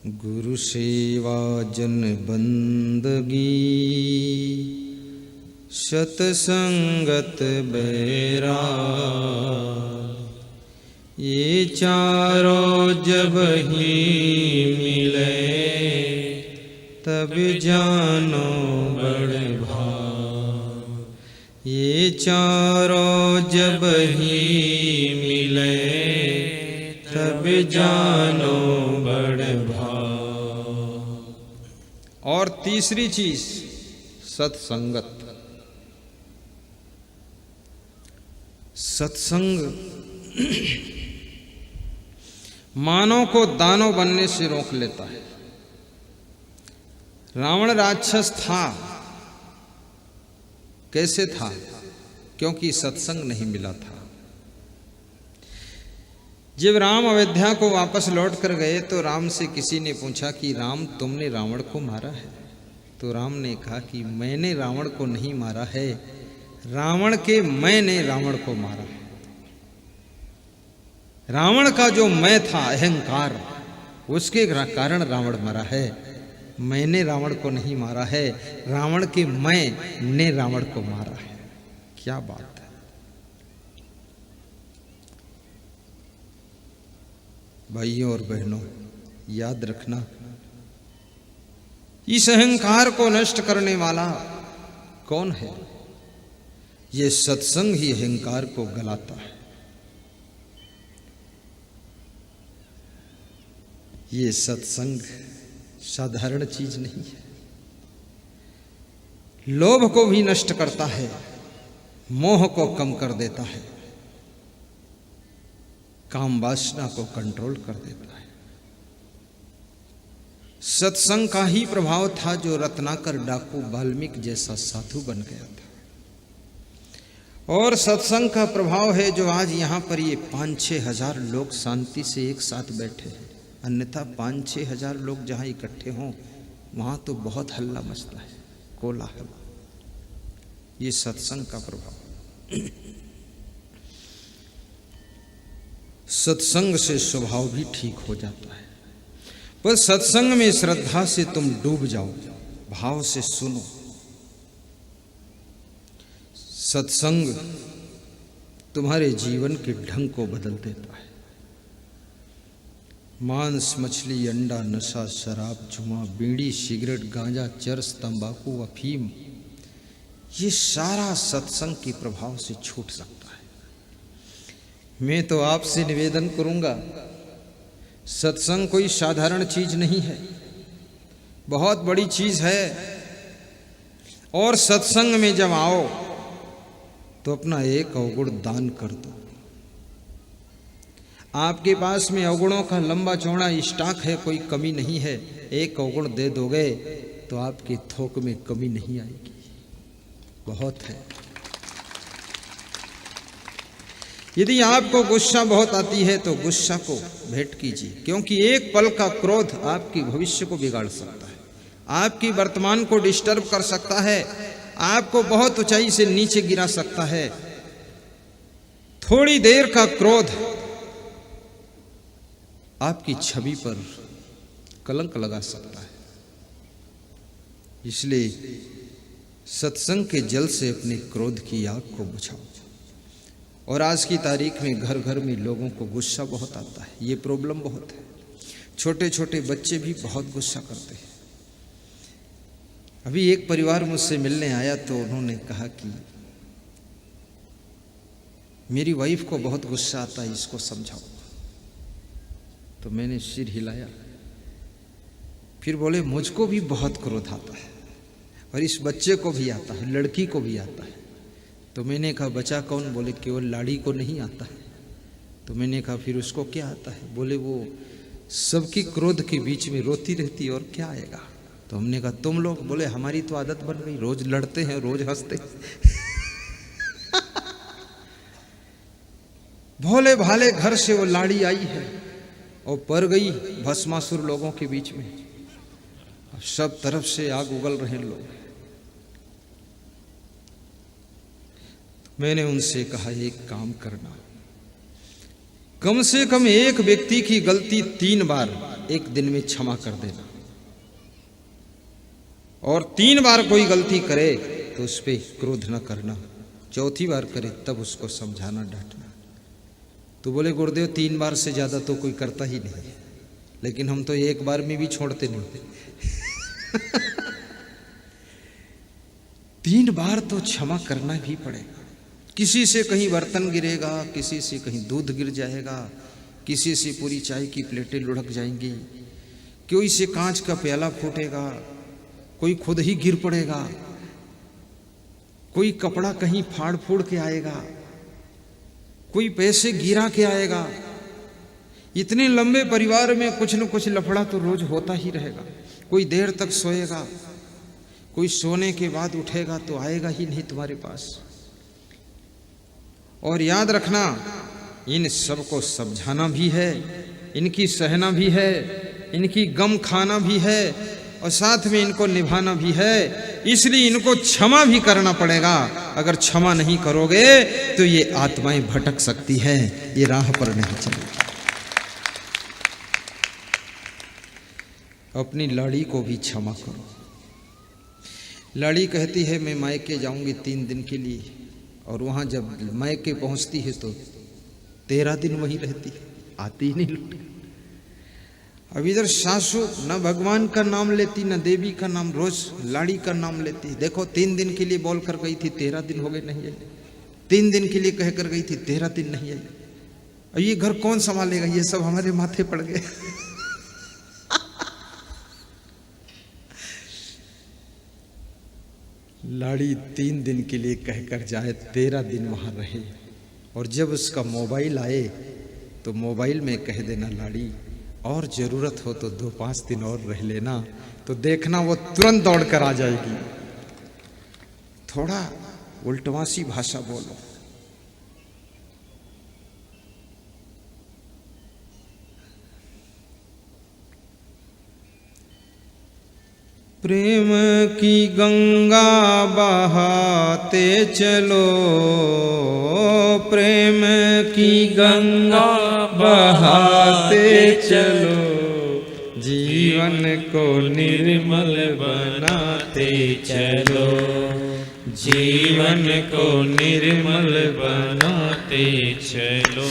गुरु सेवा जन बंदगी सतसंगत बैरा, ये चारों जब ही मिले तब जानो बड़ भाग। ये चारों जब ही मिले तब जानो बड़ भाग। और तीसरी चीज सत्संगत। सत्संग मानव को दानव बनने से रोक लेता है। रावण राक्षस था, कैसे था? क्योंकि सत्संग नहीं मिला था। जब राम अयोध्या को वापस लौट कर गए तो राम से किसी ने पूछा कि राम, तुमने रावण को मारा है? तो राम ने कहा कि मैंने रावण को नहीं मारा है, रावण के मैंने रावण को मारा है। रावण का जो मैं था, अहंकार, उसके कारण रावण मरा है। मैंने रावण को नहीं मारा है, रावण के मैं ने रावण को मारा है। क्या बात है भाइयों और बहनों, याद रखना, इस अहंकार को नष्ट करने वाला कौन है? ये सत्संग ही अहंकार को गलाता है। ये सत्संग साधारण चीज नहीं है। लोभ को भी नष्ट करता है, मोह को कम कर देता है, काम वासना को कंट्रोल कर देता है। सत्संग का ही प्रभाव था जो रत्नाकर डाकू वाल्मीकि जैसा साधु बन गया था। और सत्संग का प्रभाव है जो आज यहां पर ये 5-6 हजार लोग शांति से एक साथ बैठे हैं। अन्यथा 5-6 हजार लोग जहां इकट्ठे हों वहां तो बहुत हल्ला मचता है, कोलाहल। ये सत्संग का प्रभाव। सत्संग से स्वभाव भी ठीक हो जाता है। पर सत्संग में श्रद्धा से तुम डूब जाओ, भाव से सुनो। सत्संग तुम्हारे जीवन के ढंग को बदल देता है। मांस, मछली, अंडा, नशा, शराब, जुआ, बीड़ी, सिगरेट, गांजा, चरस, तंबाकू, अफीम, ये सारा सत्संग के प्रभाव से छूट सकता है। मैं तो आपसे निवेदन करूंगा, सत्संग कोई साधारण चीज नहीं है, बहुत बड़ी चीज है। और सत्संग में जब आओ तो अपना एक अवगुण दान कर दो। आपके पास में अवगुणों का लंबा चौड़ा स्टॉक है, कोई कमी नहीं है। एक अवगुण दे दोगे तो आपके थोक में कमी नहीं आएगी, बहुत है। यदि आपको गुस्सा बहुत आती है तो गुस्सा को भेंट कीजिए, क्योंकि एक पल का क्रोध आपके भविष्य को बिगाड़ सकता है, आपकी वर्तमान को डिस्टर्ब कर सकता है, आपको बहुत ऊंचाई से नीचे गिरा सकता है। थोड़ी देर का क्रोध आपकी छवि पर कलंक लगा सकता है। इसलिए सत्संग के जल से अपने क्रोध की आग को बुझाओ। और आज की तारीख में घर घर में लोगों को गुस्सा बहुत आता है, ये प्रॉब्लम बहुत है। छोटे छोटे बच्चे भी बहुत गुस्सा करते हैं। अभी एक परिवार मुझसे मिलने आया तो उन्होंने कहा कि मेरी वाइफ को बहुत गुस्सा आता है, इसको समझाओ। तो मैंने सिर हिलाया। फिर बोले मुझको भी बहुत क्रोध आता है और इस बच्चे को भी आता है, लड़की को भी आता है। तो मैंने कहा बचा कौन? बोले केवल लाड़ी को नहीं आता है। तो मैंने कहा फिर उसको क्या आता है? बोले वो सबकी क्रोध के बीच में रोती रहती है, और क्या आएगा? तो हमने कहा तुम लोग? बोले हमारी तो आदत बन गई, रोज लड़ते हैं, रोज हंसते भोले भाले घर से वो लाड़ी आई है और पड़ गई भस्मासुर लोगों के बीच में। अब सब तरफ से आग उगल रहे लोग। मैंने उनसे कहा एक काम करना, कम से कम एक व्यक्ति की गलती 3 बार एक दिन में क्षमा कर देना, और 3 बार कोई गलती करे तो उस पर क्रोध न करना, चौथी बार करे तब उसको समझाना, डांटना। तो बोले गुरुदेव 3 बार से ज़्यादा तो कोई करता ही नहीं, लेकिन हम तो 1 बार में भी छोड़ते नहीं। 3 बार तो क्षमा करना भी पड़ेगा। किसी से कहीं बर्तन गिरेगा, किसी से कहीं दूध गिर जाएगा, किसी से पूरी चाय की प्लेटें लुढ़क जाएंगी, कोई से कांच का प्याला फूटेगा, कोई खुद ही गिर पड़ेगा, कोई कपड़ा कहीं फाड़ फूड़ के आएगा, कोई पैसे गिरा के आएगा। इतने लंबे परिवार में कुछ न कुछ लफड़ा तो रोज होता ही रहेगा। कोई देर तक सोएगा, कोई सोने के बाद उठेगा तो आएगा ही नहीं तुम्हारे पास। और याद रखना, इन सबको समझाना भी है, इनकी सहना भी है, इनकी गम खाना भी है, और साथ में इनको निभाना भी है। इसलिए इनको क्षमा भी करना पड़ेगा। अगर क्षमा नहीं करोगे तो ये आत्माएं भटक सकती है, ये राह पर नहीं चलेगी। अपनी लाड़ी को भी क्षमा करो। लाड़ी कहती है मैं मायके जाऊंगी 3 दिन के लिए, और वहां जब मायके पहुंचती है तो 13 दिन वहीं रहती है, आती ही नहीं लौट। अब इधर सासू न भगवान का नाम लेती, न देवी का नाम, रोज लाड़ी का नाम लेती। देखो 3 दिन के लिए बोल कर गई थी, 13 दिन हो गए नहीं आई। 3 दिन के लिए कह कर गई थी, 13 दिन नहीं आई। और ये घर कौन संभालेगा, ये सब हमारे माथे पड़ गए। लाड़ी 3 दिन के लिए कहकर जाए, 13 दिन वहां रहे, और जब उसका मोबाइल आए तो मोबाइल में कह देना लाड़ी और जरूरत हो तो 2-5 दिन और रह लेना, तो देखना वो तुरंत दौड़ कर आ जाएगी। थोड़ा उल्टवासी भाषा बोलो। प्रेम की गंगा बहाते चलो, प्रेम की गंगा बहाते चलो, जीवन को निर्मल बनाते चलो, जीवन को निर्मल बनाते चलो।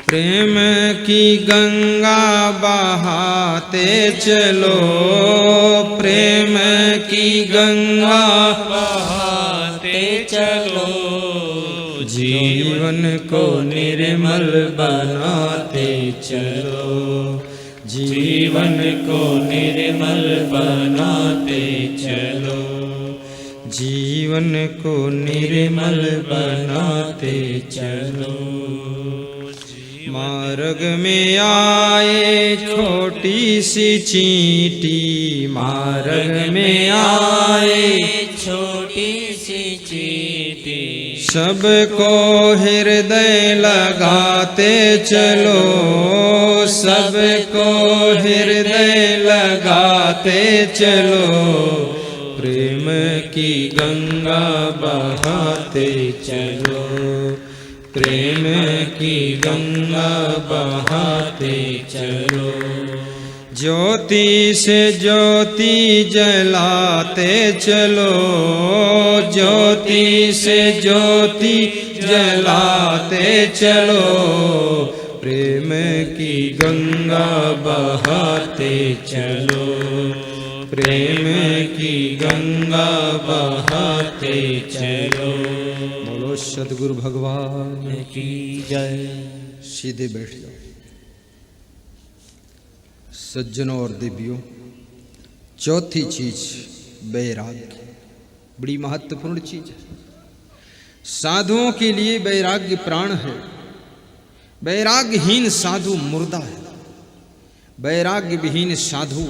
प्रेम की गंगा बहाते चलो, प्रेम की गंगा बहाते चलो, जीवन को निर्मल बनाते चलो, जीवन को निर्मल बनाते चलो, जीवन को निर्मल बनाते चलो। मार्ग में आए छोटी सी चींटी, मार्ग में आए छोटी सी चींटी, सबको हृदय लगाते चलो, सबको हृदय लगाते चलो, प्रेम की गंगा बहाते चलो, प्रेम की गंगा बहाते चलो। ज्योति से ज्योति जलाते चलो, ज्योति से ज्योति जलाते चलो, प्रेम की गंगा बहाते चलो, प्रेम की गंगा बहाते चलो। बोलो सद्गुरु भगवान की जय। सीधे बैठ जाओ। सज्जनों और देवियों, चौथी चीज वैराग्य, बड़ी महत्वपूर्ण चीज है। साधुओं के लिए वैराग्य प्राण है। वैराग्यहीन साधु मुर्दा है। वैराग्य विहीन साधु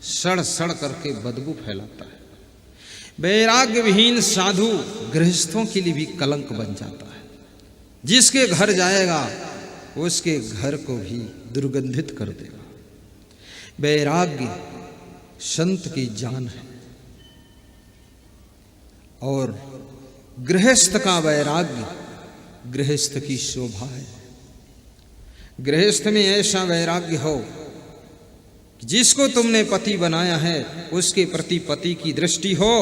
सड़ सड़ करके बदबू फैलाता है। वैराग्य विहीन साधु गृहस्थों के लिए भी कलंक बन जाता है। जिसके घर जाएगा उसके घर को भी दुर्गंधित कर देगा। वैराग्य संत की जान है और गृहस्थ का वैराग्य गृहस्थ की शोभा है। गृहस्थ में ऐसा वैराग्य हो जिसको तुमने पति बनाया है उसके प्रति पति की दृष्टि हो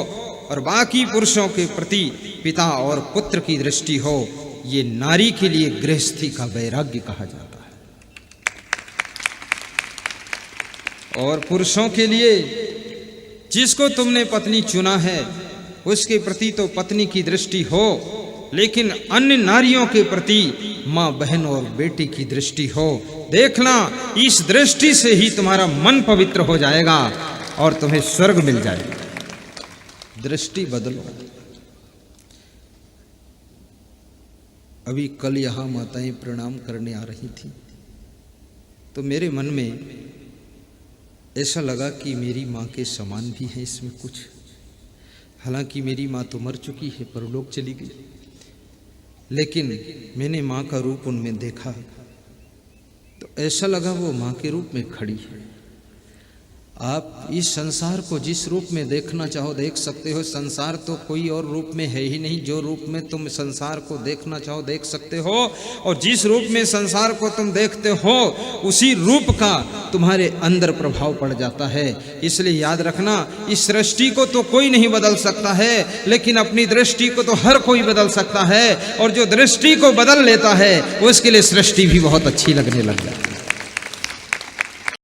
और बाकी पुरुषों के प्रति पिता और पुत्र की दृष्टि हो। ये नारी के लिए गृहस्थी का वैराग्य कहा जाता है। और पुरुषों के लिए जिसको तुमने पत्नी चुना है उसके प्रति तो पत्नी की दृष्टि हो, लेकिन अन्य नारियों के प्रति माँ, बहन और बेटी की दृष्टि हो। देखना, इस दृष्टि से ही तुम्हारा मन पवित्र हो जाएगा और तुम्हें स्वर्ग मिल जाएगा। दृष्टि बदलो। अभी कल यहाँ माताएं प्रणाम करने आ रही थी तो मेरे मन में ऐसा लगा कि मेरी माँ के समान भी है इसमें कुछ। हालांकि मेरी माँ तो मर चुकी है, परलोक चली गई, लेकिन मैंने माँ का रूप उनमें देखा तो ऐसा लगा वो माँ के रूप में खड़ी है। आप इस संसार को जिस रूप में देखना चाहो देख सकते हो। संसार तो कोई और रूप में है ही नहीं। जो रूप में तुम संसार को देखना चाहो देख सकते हो, और जिस रूप में संसार को तुम देखते हो उसी रूप का तुम्हारे अंदर प्रभाव पड़ जाता है। इसलिए याद रखना, इस सृष्टि को तो कोई नहीं बदल सकता है, लेकिन अपनी दृष्टि को तो हर कोई बदल सकता है। और जो दृष्टि को बदल लेता है उसके लिए सृष्टि भी बहुत अच्छी लगने लग जाती है।